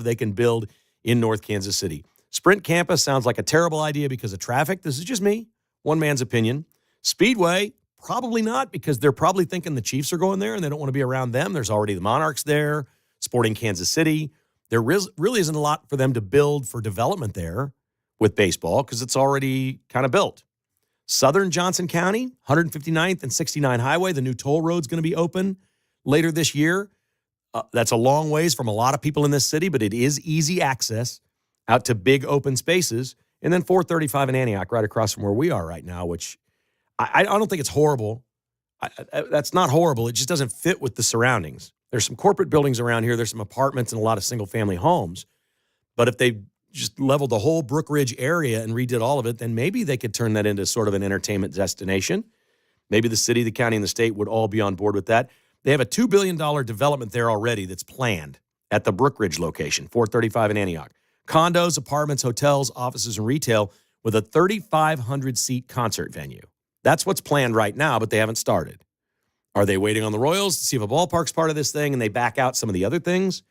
they can build in North Kansas City. Sprint Campus sounds like a terrible idea because of traffic. This is just me, one man's opinion. Speedway, probably not, because they're probably thinking the Chiefs are going there and they don't want to be around them. There's already the Monarchs there, Sporting Kansas City. There really isn't a lot for them to build for development there with baseball because it's already kind of built. Southern Johnson County, 159th and 69 Highway, the new toll road's going to be open later this year. That's a long ways from a lot of people in this city, but it is easy access out to big open spaces. And then 435 in Antioch, right across from where we are right now, which I don't think it's horrible. That's not horrible. It just doesn't fit with the surroundings. There's some corporate buildings around here. There's some apartments and a lot of single-family homes. But if they just leveled the whole Brook Ridge area and redid all of it, then maybe they could turn that into sort of an entertainment destination. Maybe the city, the county, and the state would all be on board with that. They have a $2 billion development there already that's planned at the Brook Ridge location, 435 in Antioch. Condos, apartments, hotels, offices, and retail with a 3,500-seat concert venue. That's what's planned right now, but they haven't started. Are they waiting on the Royals to see if a ballpark's part of this thing and they back out some of the other things?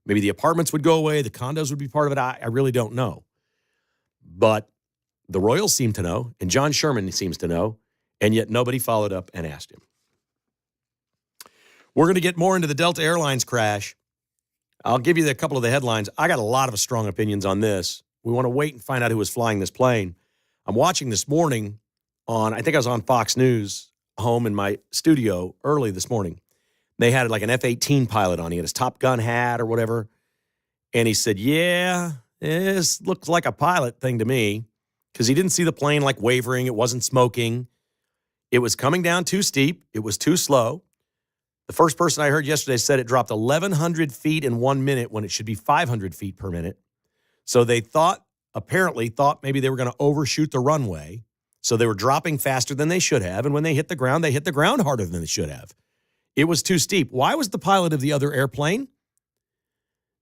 Maybe the apartments would go away. The condos would be part of it. I really don't know. But the Royals seem to know, and John Sherman seems to know, and yet nobody followed up and asked him. We're going to get more into the Delta Airlines crash. I'll give you a couple of the headlines. I got a lot of strong opinions on this. We want to wait and find out who was flying this plane. I'm watching this morning I think I was on Fox News home in my studio early this morning. They had like an F-18 pilot on. He had his Top Gun hat or whatever. And he said, yeah, this looks like a pilot thing to me, because he didn't see the plane like wavering. It wasn't smoking. It was coming down too steep. It was too slow. The first person I heard yesterday said it dropped 1,100 feet in 1 minute when it should be 500 feet per minute. So they apparently thought maybe they were going to overshoot the runway. So they were dropping faster than they should have. And when they hit the ground harder than they should have. It was too steep. Why was the pilot of the other airplane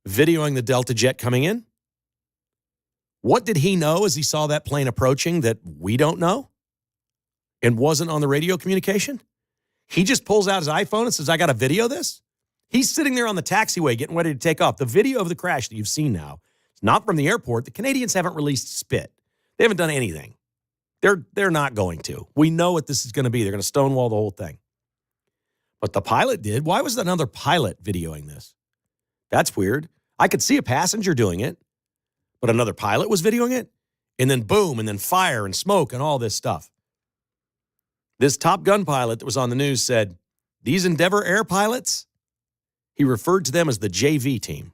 videoing the Delta jet coming in? What did he know as he saw that plane approaching that we don't know and wasn't on the radio communication? He just pulls out his iPhone and says, I got to video this? He's sitting there on the taxiway getting ready to take off. The video of the crash that you've seen now, it's not from the airport. The Canadians haven't released spit. They haven't done anything. They're not going to. We know what this is going to be. They're going to stonewall the whole thing. But the pilot did. Why was another pilot videoing this? That's weird. I could see a passenger doing it, but another pilot was videoing it? And then boom, and then fire and smoke and all this stuff. This Top Gun pilot that was on the news said, these Endeavor Air pilots, he referred to them as the JV team.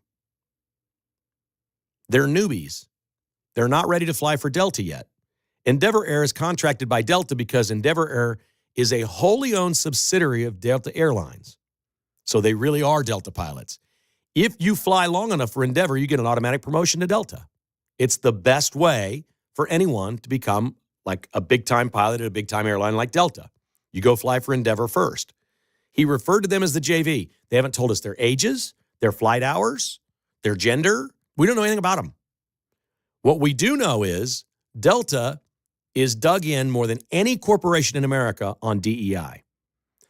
They're newbies. They're not ready to fly for Delta yet. Endeavor Air is contracted by Delta because Endeavor Air is a wholly owned subsidiary of Delta Airlines. So they really are Delta pilots. If you fly long enough for Endeavor, you get an automatic promotion to Delta. It's the best way for anyone to become like a big-time pilot at a big-time airline like Delta. You go fly for Endeavor first. He referred to them as the JV. They haven't told us their ages, their flight hours, their gender. We don't know anything about them. What we do know is Delta is dug in more than any corporation in America on DEI.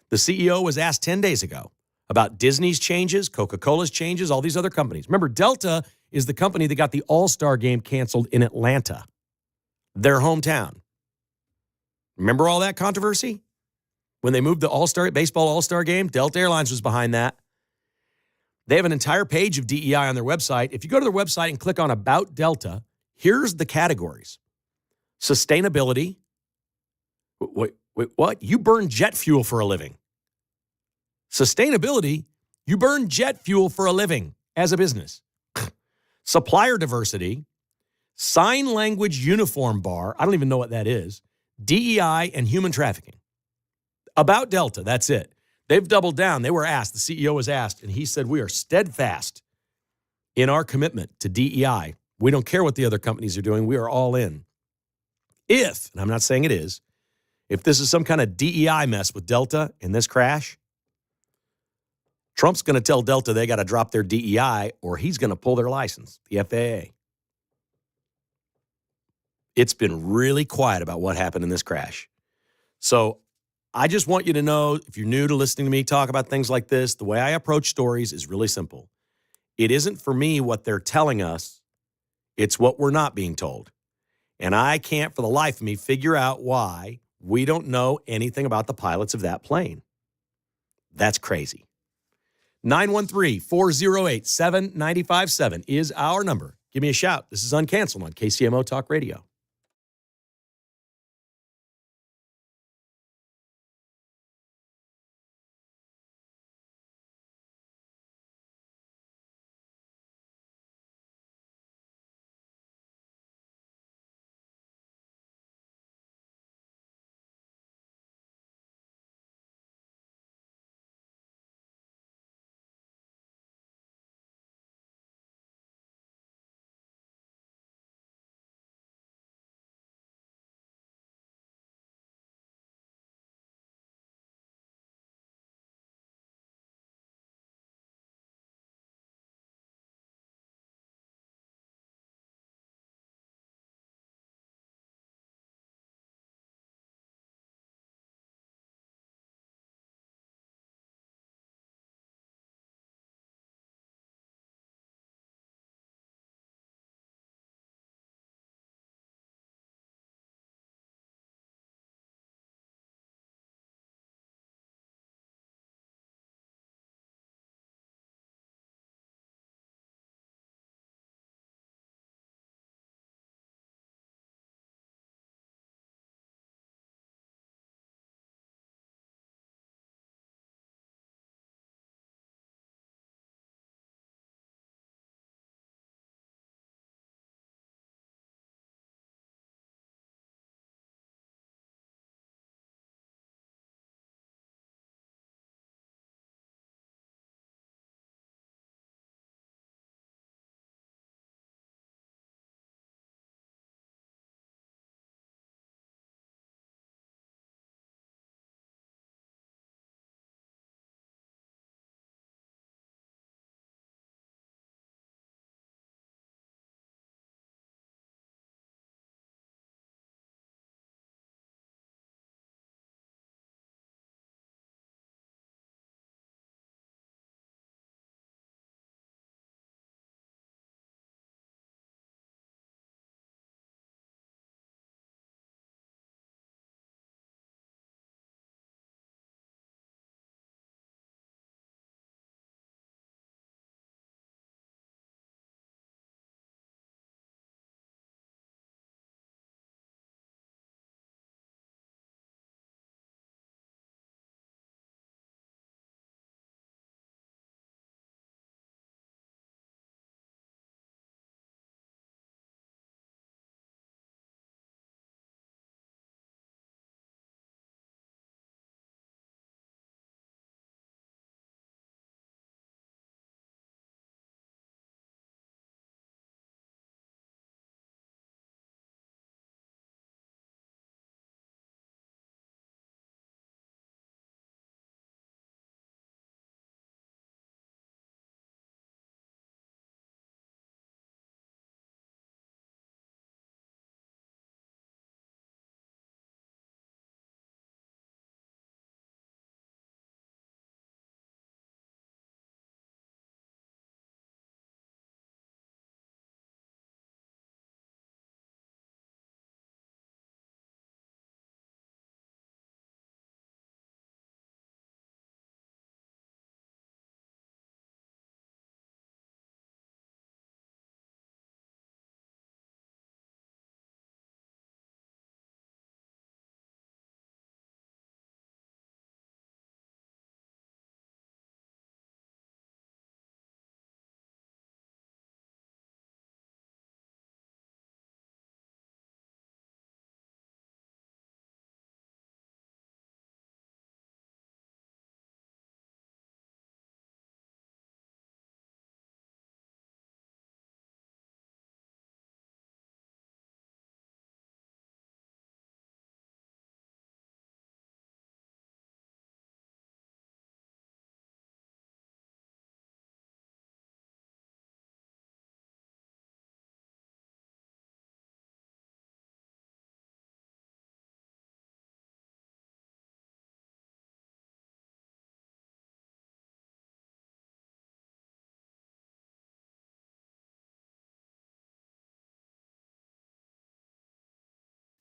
The CEO was asked 10 days ago about Disney's changes, Coca-Cola's changes, all these other companies. Remember, Delta is the company that got the All-Star game canceled in Atlanta, their hometown. Remember all that controversy? When they moved the baseball All-Star game, Delta Airlines was behind that. They have an entire page of DEI on their website. If you go to their website and click on About Delta, here's the categories. Sustainability. Wait, what? You burn jet fuel for a living. Sustainability. You burn jet fuel for a living as a business. Supplier diversity. Sign language uniform bar. I don't even know what that is. DEI and human trafficking. About Delta, that's it. They've doubled down. They were asked. The CEO was asked, and he said, we are steadfast in our commitment to DEI. We don't care what the other companies are doing. We are all in. If, and I'm not saying it is, if this is some kind of DEI mess with Delta in this crash, Trump's going to tell Delta they got to drop their DEI or he's going to pull their license, the FAA. It's been really quiet about what happened in this crash. So I just want you to know, if you're new to listening to me talk about things like this, the way I approach stories is really simple. It isn't for me what they're telling us, it's what we're not being told. And I can't for the life of me figure out why we don't know anything about the pilots of that plane. That's crazy. 913-408-7957 is our number. Give me a shout. This is Uncancelled on KCMO Talk Radio.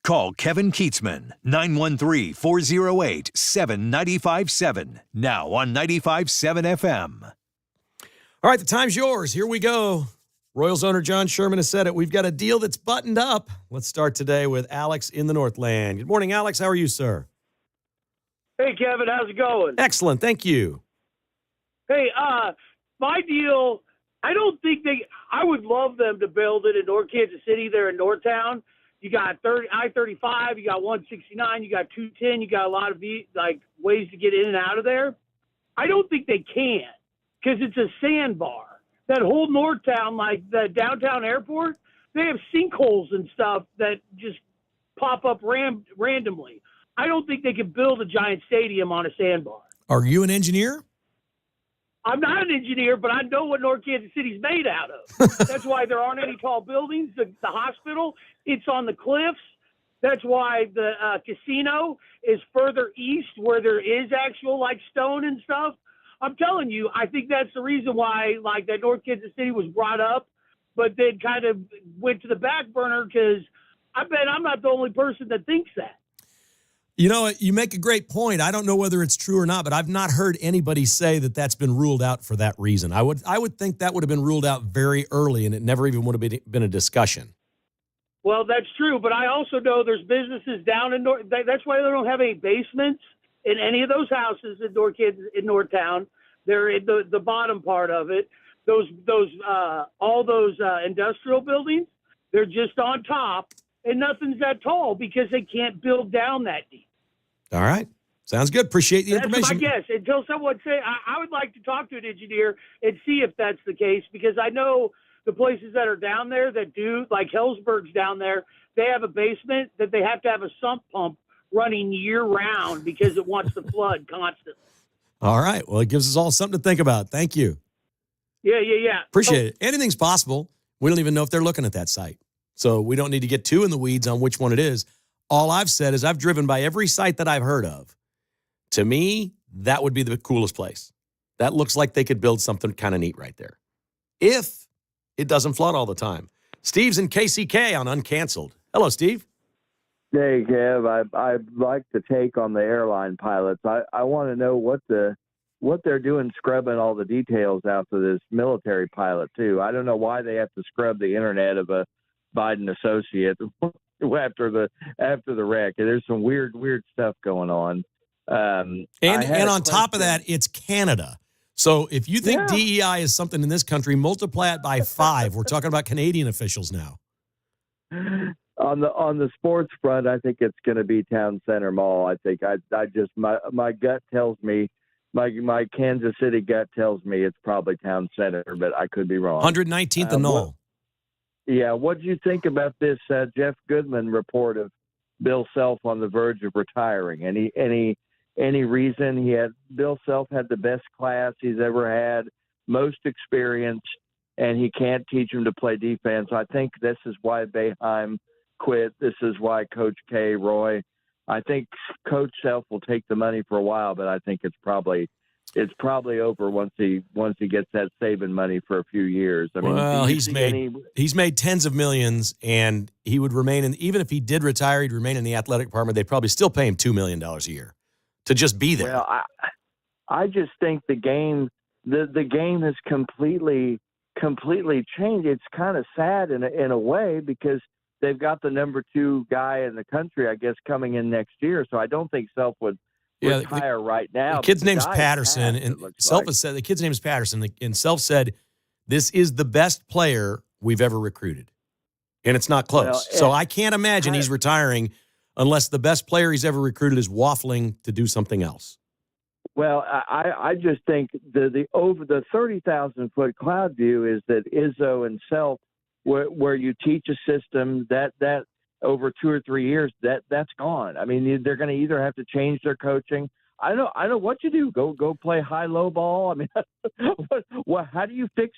Call Kevin Kietzman, 913-408-7957. Now on 95.7 FM. All right, the time's yours. Here we go. Royals owner John Sherman has said it. We've got a deal that's buttoned up. Let's start today with Alex in the Northland. Good morning, Alex. How are you, sir? Hey, Kevin, how's it going? Excellent. Thank you. Hey, my deal, I don't think I would love them to build it in North Kansas City there in Northtown. You got I-35, you got 169, you got 210, you got a lot of ways to get in and out of there. I don't think they can because it's a sandbar. That whole Northtown, like the downtown airport, they have sinkholes and stuff that just pop up randomly. I don't think they could build a giant stadium on a sandbar. Are you an engineer? I'm not an engineer, but I know what North Kansas City's made out of. That's why there aren't any tall buildings. The hospital, it's on the cliffs. That's why the casino is further east where there is actual, stone and stuff. I'm telling you, I think that's the reason why, that North Kansas City was brought up, but then kind of went to the back burner because I bet I'm not the only person that thinks that. You know, you make a great point. I don't know whether it's true or not, but I've not heard anybody say that that's been ruled out for that reason. I would think that would have been ruled out very early, and it never even would have been a discussion. Well, that's true, but I also know there's businesses down in North. That's why they don't have any basements in any of those houses in Northtown. They're in the bottom part of it. All those industrial buildings, they're just on top. And nothing's that tall because they can't build down that deep. All right. Sounds good. Appreciate the information. That's my guess. Until someone say, I would like to talk to an engineer and see if that's the case because I know the places that are down there that do, like Hellsberg's down there, they have a basement that they have to have a sump pump running year-round because it wants to flood constantly. All right. Well, it gives us all something to think about. Thank you. Yeah. Appreciate it. Anything's possible. We don't even know if they're looking at that site. So we don't need to get too in the weeds on which one it is. All I've said is I've driven by every site that I've heard of. To me, that would be the coolest place. That looks like they could build something kind of neat right there. If it doesn't flood all the time. Steve's in KCK on Uncancelled. Hello, Steve. Hey, Kev. I'd like to take on the airline pilots. I want to know what they're doing scrubbing all the details out of this military pilot, too. I don't know why they have to scrub the internet of a Biden associate after the wreck. There's some weird stuff going on. And on top of that, it's Canada. So if you think DEI is something in this country, multiply it by 5. We're talking about Canadian officials now. On the sports front, I think it's going to be Town Center Mall. I think my gut tells me, my Kansas City gut tells me it's probably Town Center, but I could be wrong. 119th and Knoll. Yeah, what do you think about this Jeff Goodman report of Bill Self on the verge of retiring? Any reason? Bill Self had the best class he's ever had, most experience, and he can't teach him to play defense. I think this is why Boeheim quit. This is why Coach K, Roy. I think Coach Self will take the money for a while, but I think it's probably over once he gets that saving money for a few years. I mean, well, he's made tens of millions, and he would remain even if he did retire, he'd remain in the athletic department. They'd probably still pay him $2 million a year to just be there. Well, I just think the game has completely changed. It's kind of sad in a way because they've got the number 2 guy in the country, I guess, coming in next year. So I don't think Self would retire right now. The kid's name's Patterson, and Self has said the kid's name is Patterson, and Self said this is the best player we've ever recruited, and it's not close. Well, so I can't imagine he's retiring unless the best player he's ever recruited is waffling to do something else. Well, I just think the over the 30,000-foot cloud view is that Izzo and Self, where you teach a system that over 2 or 3 years, that's gone. I mean, they're going to either have to change their coaching. I know what you do. Go play high-low ball. I mean, how do you fix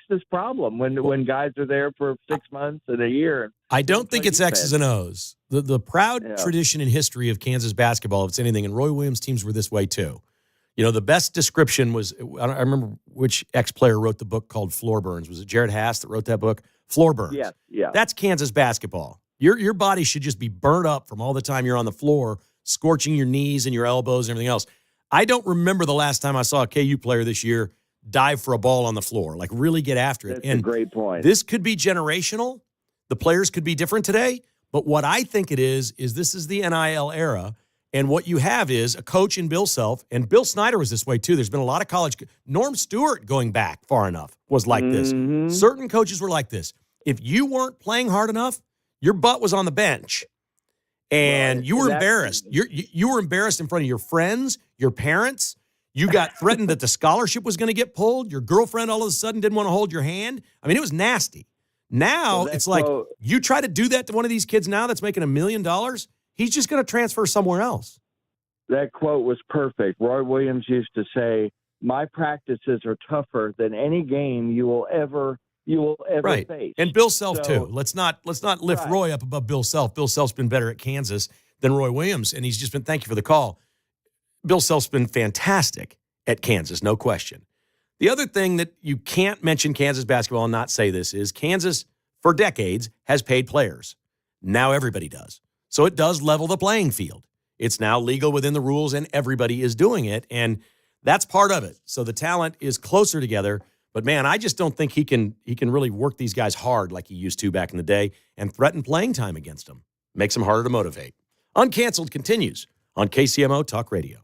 this problem when guys are there for 6 months and a year? I don't think it's X's and O's. The proud tradition and history of Kansas basketball, if it's anything, and Roy Williams' teams were this way too. You know, the best description was, I remember which ex-player wrote the book called Floor Burns. Was it Jared Haas that wrote that book? Floor Burns. Yeah. That's Kansas basketball. Your body should just be burnt up from all the time you're on the floor, scorching your knees and your elbows and everything else. I don't remember the last time I saw a KU player this year dive for a ball on the floor, like really get after it. That's And a great point. this could be generational. The players could be different today. But what I think it is this is the NIL era. And what you have is a coach in Bill Self, and Bill Snyder was this way too. There's been a lot of college. Norm Stewart, going back far enough, was like this. Certain coaches were like this. If you weren't playing hard enough, your butt was on the bench. And you were embarrassed. You were embarrassed in front of your friends, your parents. You got threatened that the scholarship was going to get pulled. Your girlfriend all of a sudden didn't want to hold your hand. I mean, it was nasty. Now it's like you try to do that to one of these kids now that's making $1 million, he's just going to transfer somewhere else. That quote was perfect. Roy Williams used to say, "My practices are tougher than any game you will ever face." And Bill Self too. Let's not lift Roy up above Bill Self. Bill Self's been better at Kansas than Roy Williams, and he's just been. Thank you for the call. Bill Self's been fantastic at Kansas, no question. The other thing that you can't mention Kansas basketball and not say this is Kansas, for decades, has paid players. Now everybody does. So it does level the playing field. It's now legal within the rules, and everybody is doing it, and that's part of it. So the talent is closer together. But, man, I just don't think he can really work these guys hard like he used to back in the day and threaten playing time against them. Makes them harder to motivate. Uncancelled continues on KCMO Talk Radio.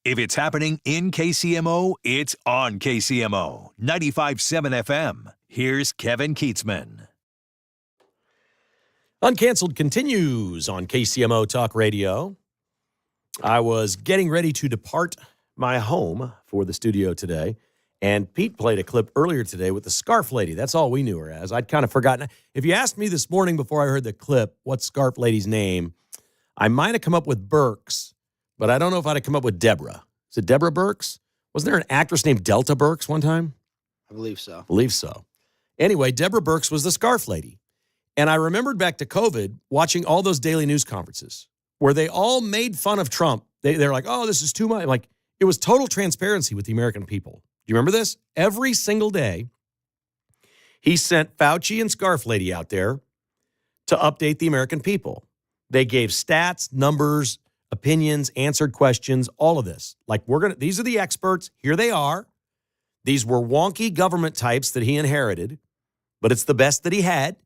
If it's happening in KCMO, it's on KCMO 95.7 FM. Here's Kevin Kietzman. Uncancelled continues on KCMO Talk Radio. I was getting ready to depart my home for the studio today, and Pete played a clip earlier today with the Scarf Lady. That's all we knew her as. I'd kind of forgotten. If you asked me this morning before I heard the clip, what's Scarf Lady's name, I might have come up with Burks, but I don't know if I'd have come up with Deborah. Is it Deborah Burks? Wasn't there an actress named Delta Burks one time? I believe so. Anyway, Deborah Burks was the Scarf Lady. And I remembered back to COVID watching all those daily news conferences where they all made fun of Trump. They're like, oh, this is too much. Like, it was total transparency with the American people. Do you remember this? Every single day, he sent Fauci and Scarf Lady out there to update the American people. They gave stats, numbers, opinions, answered questions, all of this. Like, these are the experts. Here they are. These were wonky government types that he inherited, but it's the best that he had.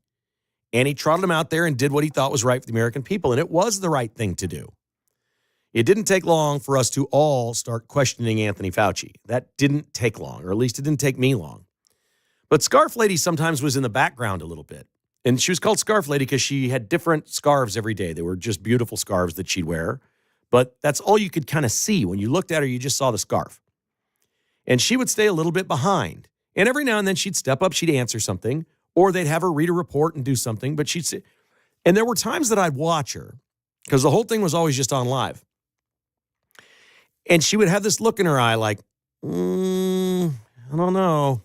And he trotted them out there and did what he thought was right for the American people. And it was the right thing to do. It didn't take long for us to all start questioning Anthony Fauci. That didn't take long, or at least it didn't take me long. But Scarf Lady sometimes was in the background a little bit. And she was called Scarf Lady because she had different scarves every day. They were just beautiful scarves that she'd wear. But that's all you could kind of see. When you looked at her, you just saw the scarf. And she would stay a little bit behind. And every now and then she'd step up, she'd answer something, or they'd have her read a report and do something. But she'd say, and there were times that I'd watch her because the whole thing was always just on live. And she would have this look in her eye like, I don't know.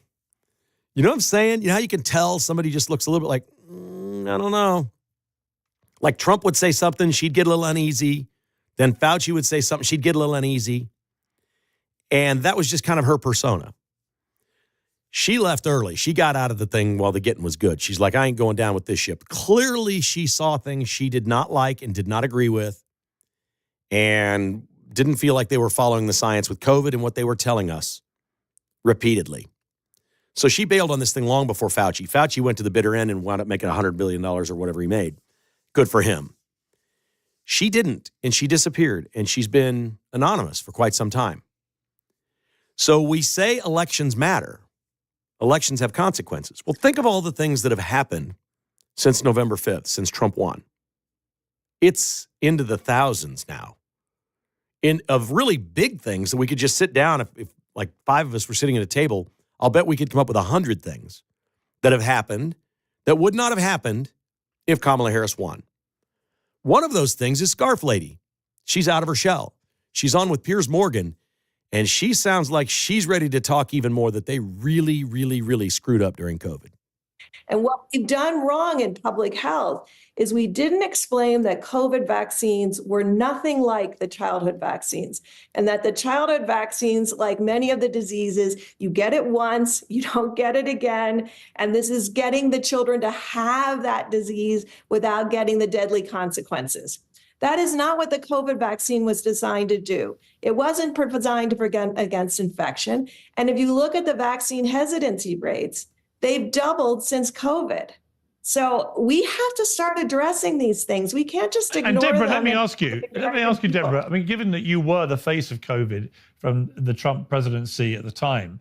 You know what I'm saying? You know how you can tell somebody just looks a little bit like, I don't know. Like Trump would say something, she'd get a little uneasy. Then Fauci would say something, she'd get a little uneasy. And that was just kind of her persona. She left early. She got out of the thing while the getting was good. She's like, I ain't going down with this ship. Clearly, she saw things she did not like and did not agree with and didn't feel like they were following the science with COVID and what they were telling us repeatedly. So she bailed on this thing long before Fauci. Fauci went to the bitter end and wound up making $100 billion or whatever he made. Good for him. She didn't, and she disappeared, and she's been anonymous for quite some time. So we say elections matter. Elections have consequences. Well, think of all the things that have happened since November 5th, since Trump won. It's into the thousands now. Of really big things that we could just sit down, if like five of us were sitting at a table, I'll bet we could come up with 100 things that have happened that would not have happened if Kamala Harris won. One of those things is Scarf Lady. She's out of her shell. She's on with Piers Morgan, and she sounds like she's ready to talk even more that they really, really, really screwed up during COVID. And what we've done wrong in public health is we didn't explain that COVID vaccines were nothing like the childhood vaccines, and that the childhood vaccines, like many of the diseases, you get it once, you don't get it again. And this is getting the children to have that disease without getting the deadly consequences. That is not what the COVID vaccine was designed to do. It wasn't designed to prevent against infection. And if you look at the vaccine hesitancy rates, they've doubled since COVID. So we have to start addressing these things. We can't just ignore them. And Deborah, let me ask you, Deborah, I mean, given that you were the face of COVID from the Trump presidency at the time,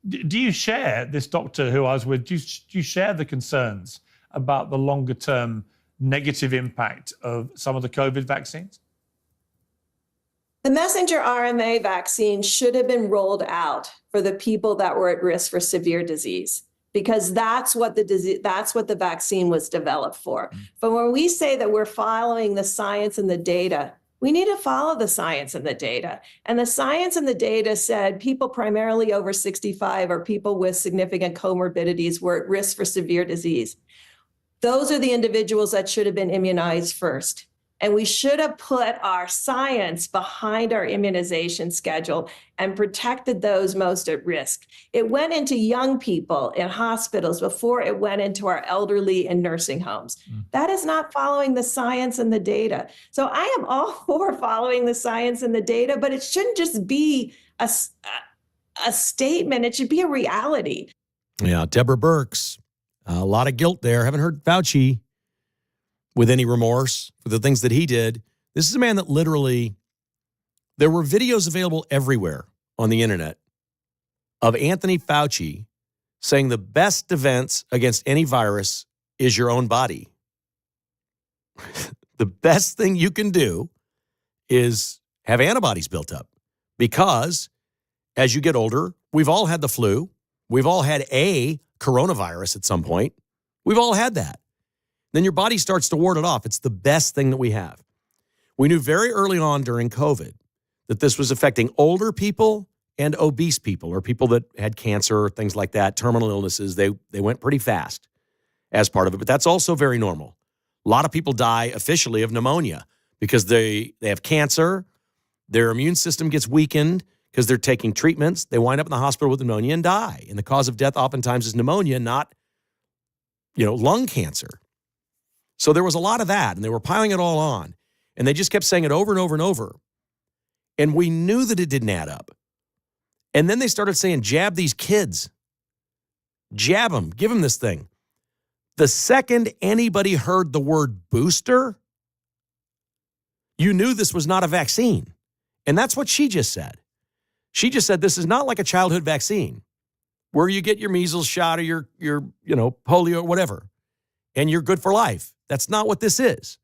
do you share this doctor who I was with, do you share the concerns about the longer term negative impact of some of the COVID vaccines? The messenger RNA vaccine should have been rolled out for the people that were at risk for severe disease, because that's what the vaccine was developed for. But when we say that we're following the science and the data, we need to follow the science and the data. And the science and the data said people primarily over 65 or people with significant comorbidities were at risk for severe disease. Those are the individuals that should have been immunized first. And we should have put our science behind our immunization schedule and protected those most at risk. It went into young people in hospitals before it went into our elderly in nursing homes. That is not following the science and the data. So I am all for following the science and the data, but it shouldn't just be a statement. It should be a reality. Yeah, Deborah Burks, a lot of guilt there. Haven't heard Fauci with any remorse for the things that he did. This is a man that literally There were videos available everywhere on the internet of Anthony Fauci saying the best defense against any virus is your own body. The best thing you can do is have antibodies built up because as you get older, we've all had the flu. We've all had a coronavirus at some point. We've all had that. Then your body starts to ward it off. It's the best thing that we have. We knew very early on during COVID that this was affecting older people and obese people or people that had cancer or things like that, terminal illnesses. They went pretty fast as part of it, but that's also very normal. A lot of people die officially of pneumonia because they have cancer, their immune system gets weakened because they're taking treatments. They wind up in the hospital with pneumonia and die. And the cause of death oftentimes is pneumonia, not, lung cancer. So there was a lot of that, and they were piling it all on. And they just kept saying it over and over and over. And we knew that it didn't add up. And then they started saying, jab these kids. Jab them. Give them this thing. The second anybody heard the word booster, you knew this was not a vaccine. And that's what she just said. She just said this is not like a childhood vaccine where you get your measles shot or your polio or whatever, and you're good for life. That's not what this is.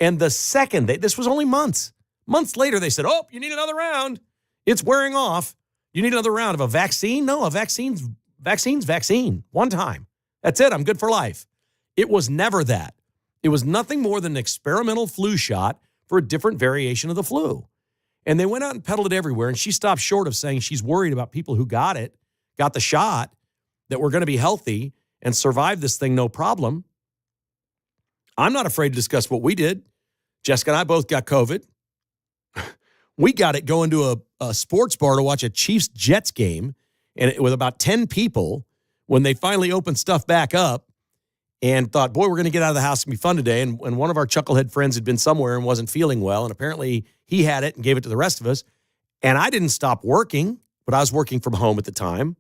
And the second, this was only months later, they said, oh, you need another round. It's wearing off. You need another round of a vaccine? No, a vaccine's vaccine. One time. That's it. I'm good for life. It was never that. It was nothing more than an experimental flu shot for a different variation of the flu. And they went out and peddled it everywhere. And she stopped short of saying she's worried about people who got the shot, that were going to be healthy and survive this thing no problem. I'm not afraid to discuss what we did. Jessica and I both got COVID. We got it going to a sports bar to watch a Chiefs-Jets game, and with about 10 people when they finally opened stuff back up and thought, boy, we're going to get out of the house. It's going to be fun today. And one of our chucklehead friends had been somewhere and wasn't feeling well, and apparently he had it and gave it to the rest of us. And I didn't stop working, but I was working from home at the time.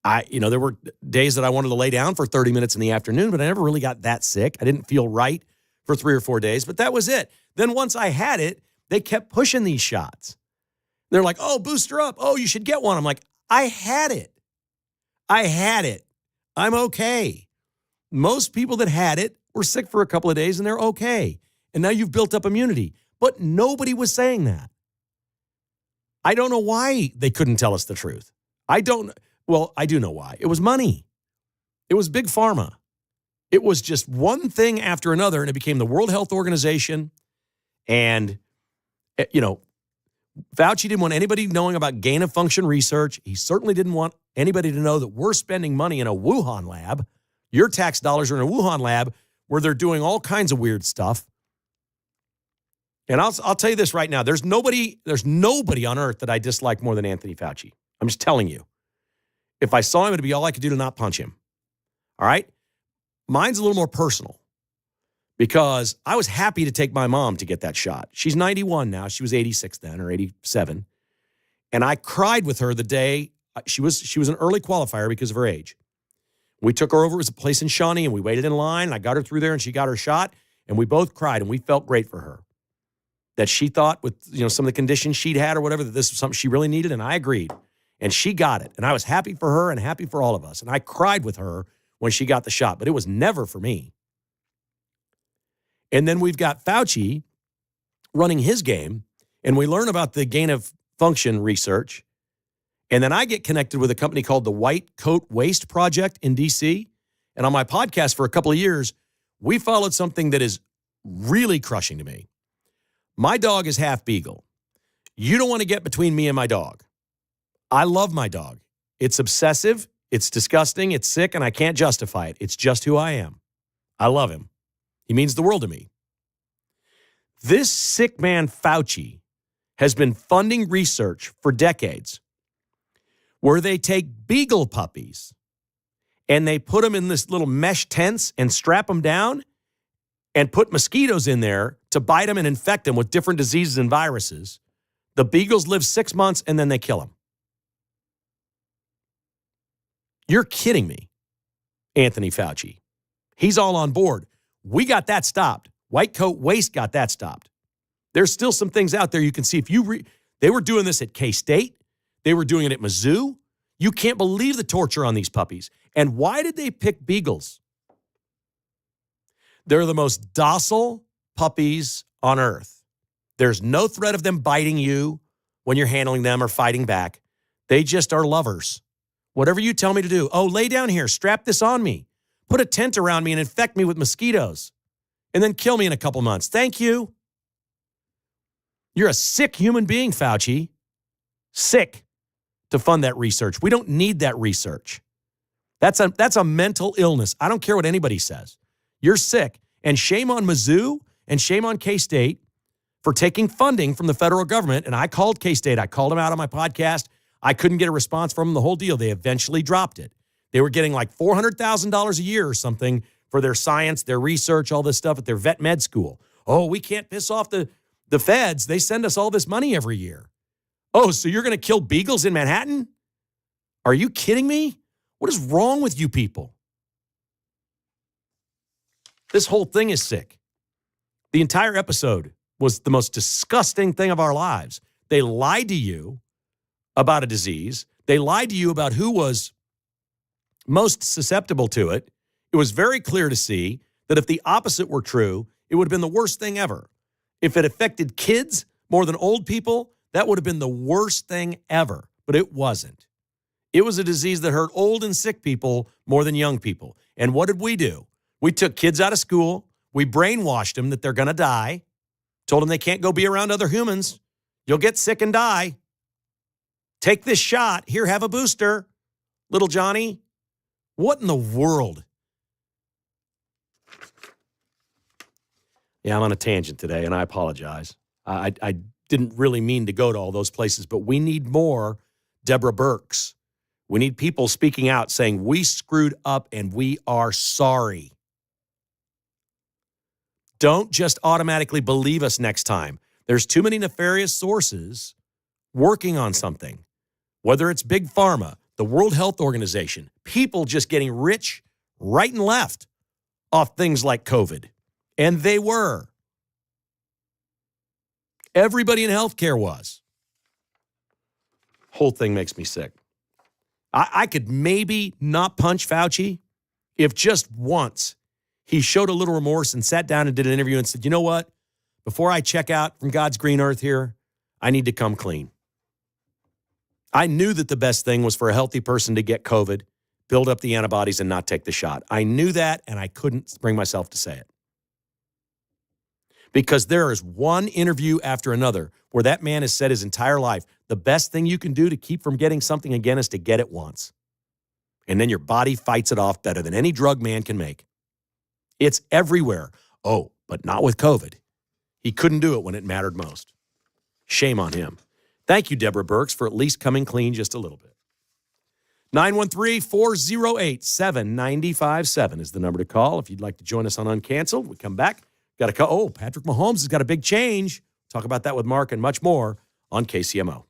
There were days that I wanted to lay down for 30 minutes in the afternoon, but I never really got that sick. I didn't feel right for 3 or 4 days, but that was it. Then once I had it, they kept pushing these shots. They're like, oh, booster up. Oh, you should get one. I'm like, I had it. I'm okay. Most people that had it were sick for a couple of days and they're okay. And now you've built up immunity. But nobody was saying that. I don't know why they couldn't tell us the truth. I do know why. It was money. It was big pharma. It was just one thing after another, and it became the World Health Organization. And, Fauci didn't want anybody knowing about gain-of-function research. He certainly didn't want anybody to know that we're spending money in a Wuhan lab. Your tax dollars are in a Wuhan lab where they're doing all kinds of weird stuff. And I'll tell you this right now. There's nobody on earth that I dislike more than Anthony Fauci. I'm just telling you. If I saw him, it'd be all I could do to not punch him. All right? Mine's a little more personal because I was happy to take my mom to get that shot. She's 91 now. She was 86 then or 87. And I cried with her the day she was an early qualifier because of her age. We took her over. It was a place in Shawnee, and we waited in line. And I got her through there, and she got her shot. And we both cried, and we felt great for her. That she thought with some of the conditions she'd had or whatever, that this was something she really needed, and I agreed. And she got it. And I was happy for her and happy for all of us. And I cried with her when she got the shot, but it was never for me. And then we've got Fauci running his game, and we learn about the gain-of-function research. And then I get connected with a company called the White Coat Waste Project in D.C. And on my podcast for a couple of years, we followed something that is really crushing to me. My dog is half beagle. You don't want to get between me and my dog. I love my dog. It's obsessive, it's disgusting, it's sick, and I can't justify it. It's just who I am. I love him. He means the world to me. This sick man, Fauci, has been funding research for decades where they take beagle puppies and they put them in this little mesh tents and strap them down and put mosquitoes in there to bite them and infect them with different diseases and viruses. The beagles live 6 months and then they kill them. You're kidding me, Anthony Fauci. He's all on board. We got that stopped. White Coat Waste got that stopped. There's still some things out there you can see. If you they were doing this at K-State. They were doing it at Mizzou. You can't believe the torture on these puppies. And why did they pick beagles? They're the most docile puppies on earth. There's no threat of them biting you when you're handling them or fighting back. They just are lovers. Whatever you tell me to do. Oh, lay down here. Strap this on me. Put a tent around me and infect me with mosquitoes. And then kill me in a couple months. Thank you. You're a sick human being, Fauci. Sick to fund that research. We don't need that research. That's a mental illness. I don't care what anybody says. You're sick. And shame on Mizzou and shame on K-State for taking funding from the federal government. And I called K-State. I called them out on my podcast. I couldn't get a response from them, the whole deal. They eventually dropped it. They were getting like $400,000 a year or something for their science, their research, all this stuff at their vet med school. Oh, we can't piss off the feds. They send us all this money every year. Oh, so you're going to kill beagles in Manhattan? Are you kidding me? What is wrong with you people? This whole thing is sick. The entire episode was the most disgusting thing of our lives. They lied to you about a disease. They lied to you about who was most susceptible to it. It was very clear to see that if the opposite were true, it would have been the worst thing ever. If it affected kids more than old people, that would have been the worst thing ever. But it wasn't. It was a disease that hurt old and sick people more than young people. And what did we do? We took kids out of school. We brainwashed them that they're going to die. Told them they can't go be around other humans. You'll get sick and die. Take this shot. Here, have a booster. Little Johnny. What in the world? Yeah, I'm on a tangent today, and I apologize. I didn't really mean to go to all those places, but we need more Deborah Birx. We need people speaking out saying, we screwed up and we are sorry. Don't just automatically believe us next time. There's too many nefarious sources working on something, whether it's Big Pharma, the World Health Organization, people just getting rich right and left off things like COVID. And they were. Everybody in healthcare was. Whole thing makes me sick. I could maybe not punch Fauci if just once he showed a little remorse and sat down and did an interview and said, you know what? Before I check out from God's green earth here, I need to come clean. I knew that the best thing was for a healthy person to get COVID, build up the antibodies, and not take the shot. I knew that, and I couldn't bring myself to say it. Because there is one interview after another where that man has said his entire life, the best thing you can do to keep from getting something again is to get it once. And then your body fights it off better than any drug man can make. It's everywhere. Oh, but not with COVID. He couldn't do it when it mattered most. Shame on him. Thank you, Deborah Birx, for at least coming clean just a little bit. 913-408-7957 is the number to call if you'd like to join us on Uncancelled. We come back. Got to call. Oh, Patrick Mahomes has got a big change. Talk about that with Mark and much more on KCMO.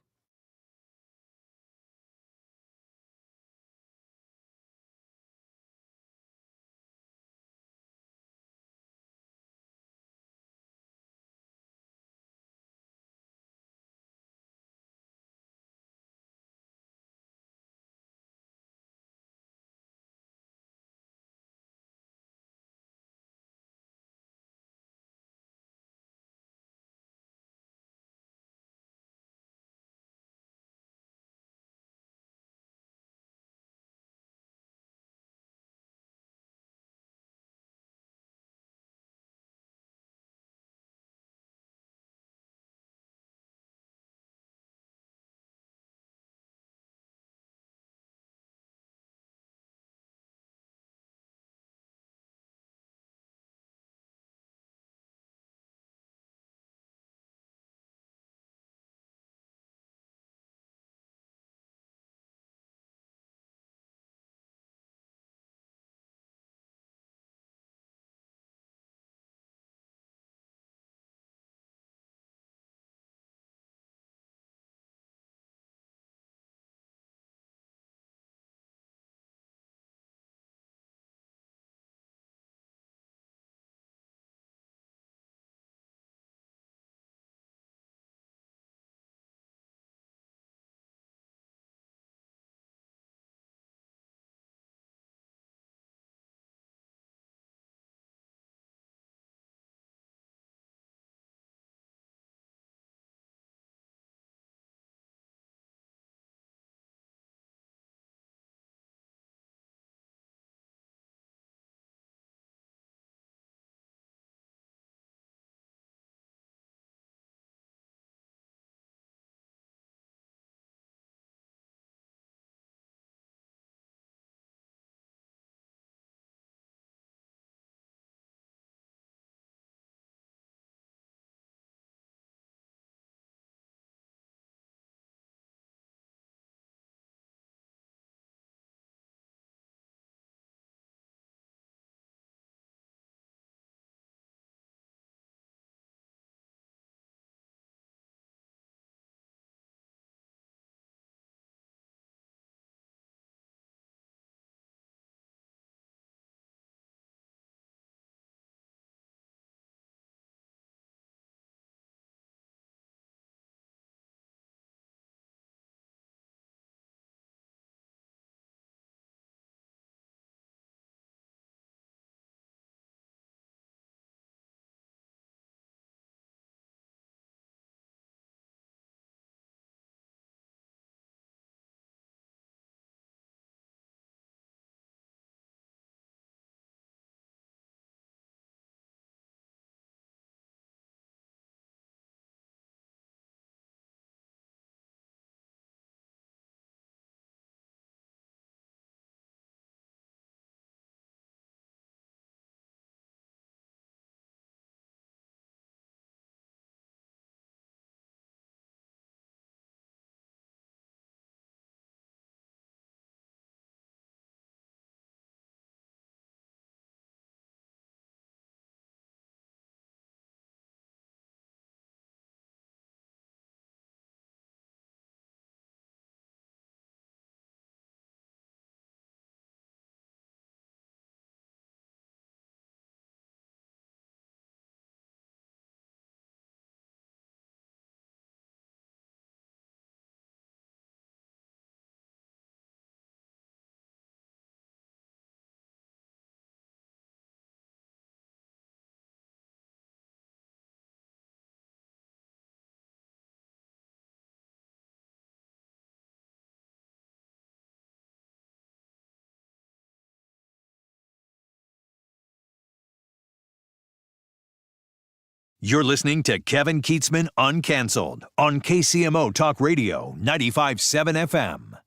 You're listening to Kevin Kietzman Uncancelled on KCMO Talk Radio 95.7 FM.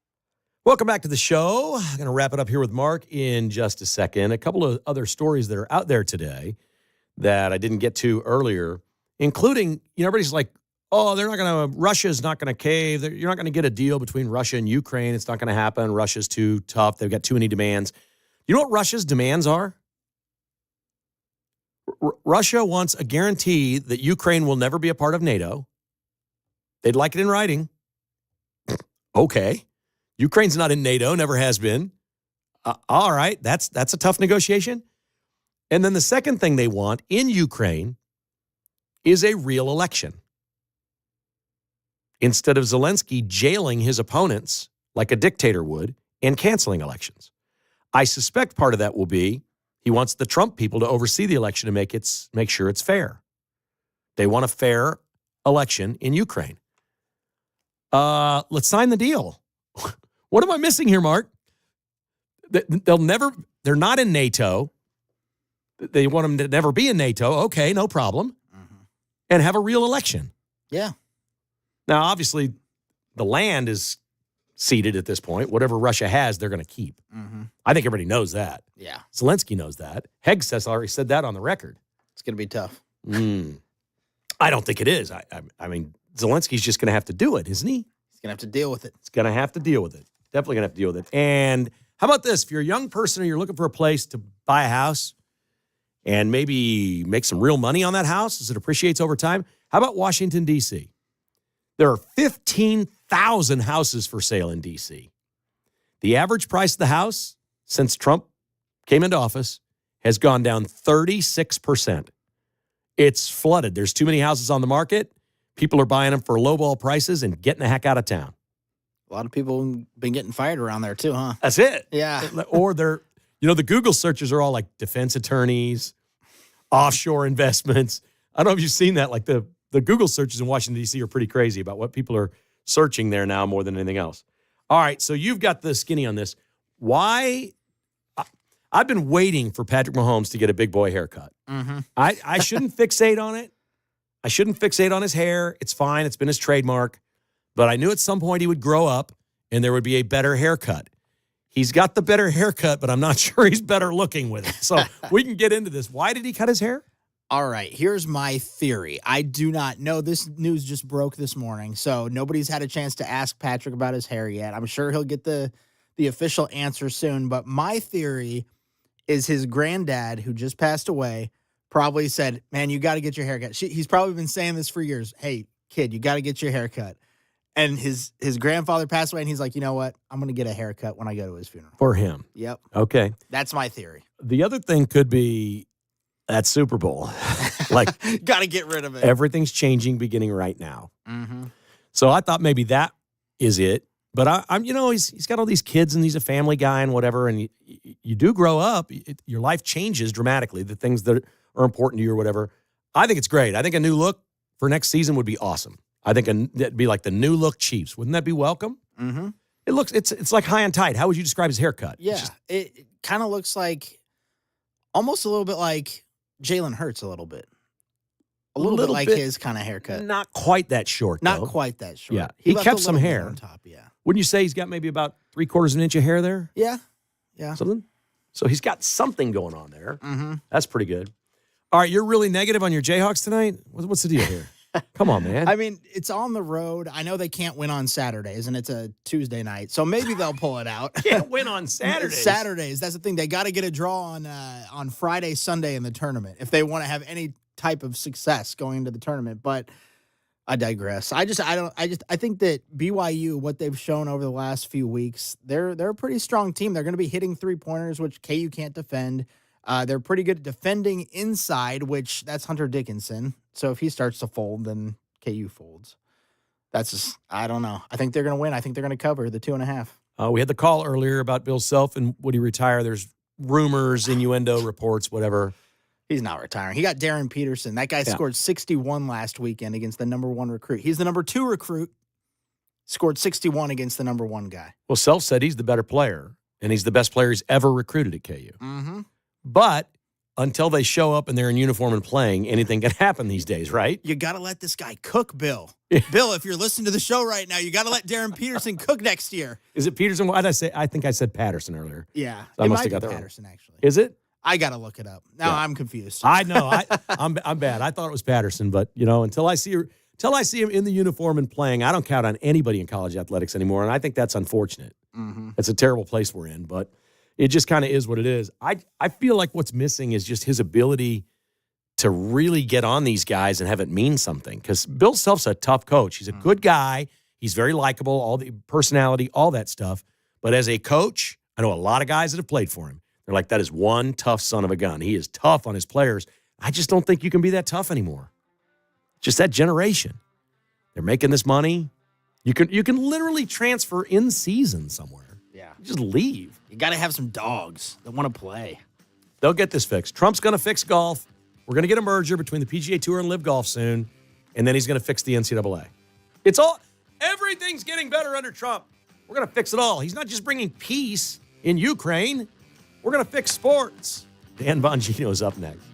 Welcome back to the show. I'm going to wrap it up here with Mark in just a second. A couple of other stories that are out there today that I didn't get to earlier, including, everybody's like, oh, Russia's not going to cave. You're not going to get a deal between Russia and Ukraine. It's not going to happen. Russia's too tough. They've got too many demands. You know what Russia's demands are? Russia wants a guarantee that Ukraine will never be a part of NATO. They'd like it in writing. Okay. Ukraine's not in NATO, never has been. All right, that's a tough negotiation. And then the second thing they want in Ukraine is a real election. Instead of Zelensky jailing his opponents like a dictator would and canceling elections. I suspect part of that will be he wants the Trump people to oversee the election and make sure it's fair. They want a fair election in Ukraine. Let's sign the deal. What am I missing here, Mark? They're not in NATO. They want them to never be in NATO. Okay, no problem. Mm-hmm. And have a real election. Yeah. Now, obviously, the land is ceded at this point. Whatever Russia has, they're going to keep. Mm-hmm. I think everybody knows that. Yeah. Zelensky knows that. Hegseth already said that on the record. It's going to be tough. I don't think it is. I mean, Zelensky's just going to have to do it, isn't he? He's going to have to deal with it. He's going to have to deal with it. Definitely going to have to deal with it. And how about this? If you're a young person and you're looking for a place to buy a house and maybe make some real money on that house as it appreciates over time, how about Washington, D.C.? There are 15,000 houses for sale in D.C. The average price of the house since Trump came into office has gone down 36%. It's flooded. There's too many houses on the market. People are buying them for lowball prices and getting the heck out of town. A lot of people have been getting fired around there too, huh? That's it. Yeah. Or they're, the Google searches are all like defense attorneys, offshore investments. I don't know if you've seen that. Like the Google searches in Washington, D.C. are pretty crazy about what people are searching there now more than anything else. All right, so you've got the skinny on this. Why? I've been waiting for Patrick Mahomes to get a big boy haircut. Mm-hmm. I shouldn't fixate on it. I shouldn't fixate on his hair. It's fine. It's been his trademark. But I knew at some point he would grow up and there would be a better haircut. He's got the better haircut, but I'm not sure he's better looking with it. So we can get into this. Why did he cut his hair? All right, here's my theory. I do not know. This news just broke this morning, so nobody's had a chance to ask Patrick about his hair yet. I'm sure he'll get the official answer soon, but my theory is his granddad, who just passed away, probably said, man, you got to get your hair cut. He's probably been saying this for years. Hey, kid, you got to get your hair cut. And his grandfather passed away, and he's like, you know what? I'm going to get a haircut when I go to his funeral. For him. Yep. Okay. That's my theory. The other thing could be that Super Bowl. Like, got to get rid of it. Everything's changing beginning right now. Mm-hmm. So I thought maybe that is it. But I'm he's got all these kids and he's a family guy and whatever. And you do grow up. Your life changes dramatically. The things that are important to you or whatever. I think it's great. I think a new look for next season would be awesome. I think that'd be like the new look Chiefs. Wouldn't that be welcome? Mm-hmm. It's like high and tight. How would you describe his haircut? Yeah, it kind of looks like almost a little bit like Jalen Hurts a little bit. A little bit like his kind of haircut. Not quite that short, Not though. quite that short. Yeah, he left kept a some little bit hair on top. Yeah. Wouldn't you say he's got maybe about 3/4 inch of hair there? Yeah. Something? So he's got something going on there. Mm-hmm. That's pretty good. All right, you're really negative on your Jayhawks tonight? What's the deal here? Come on, man. I mean, it's on the road. I know they can't win on Saturdays, and it's a Tuesday night, so maybe they'll pull it out. Can't win on Saturdays. Saturdays, that's the thing. They got to get a draw on Friday, Sunday in the tournament if they want to have any type of success going into the tournament. But I digress. I think that BYU, what they've shown over the last few weeks, they're a pretty strong team. They're going to be hitting 3-pointers, which KU can't defend. They're pretty good at defending inside, which that's Hunter Dickinson. So if he starts to fold, then KU folds. That's just, I don't know. I think they're going to win. I think they're going to cover the 2.5. We had the call earlier about Bill Self and would he retire? There's rumors, innuendo reports, whatever. He's not retiring. He got Darren Peterson. That guy scored 61 last weekend against the number 1 recruit. He's the number 2 recruit. Scored 61 against the number 1 guy. Well, Self said he's the better player, and he's the best player he's ever recruited at KU. Mm-hmm. But until they show up and they're in uniform and playing, anything can happen these days, right? You got to let this guy cook, Bill. Bill, if you're listening to the show right now, you got to let Darren Peterson cook next year. Is it Peterson? Why did I say? I think I said Patterson earlier. Yeah. I it must might have got be that wrong. Patterson, actually. Is it? I got to look it up. Now Yeah. I'm confused. I know. I'm bad. I thought it was Patterson, but until I see him in the uniform and playing, I don't count on anybody in college athletics anymore, and I think that's unfortunate. Mm-hmm. It's a terrible place we're in, but it just kind of is what it is. I feel like what's missing is just his ability to really get on these guys and have it mean something. Because Bill Self's a tough coach. He's a good guy. He's very likable, all the personality, all that stuff. But as a coach, I know a lot of guys that have played for him. They're like, that is one tough son of a gun. He is tough on his players. I just don't think you can be that tough anymore. Just that generation. They're making this money. You can literally transfer in season somewhere. Yeah. Just leave. You got to have some dogs that want to play. They'll get this fixed. Trump's going to fix golf. We're going to get a merger between the PGA Tour and Live Golf soon, and then he's going to fix the NCAA. Everything's getting better under Trump. We're going to fix it all. He's not just bringing peace in Ukraine. We're going to fix sports. Dan Bongino's up next.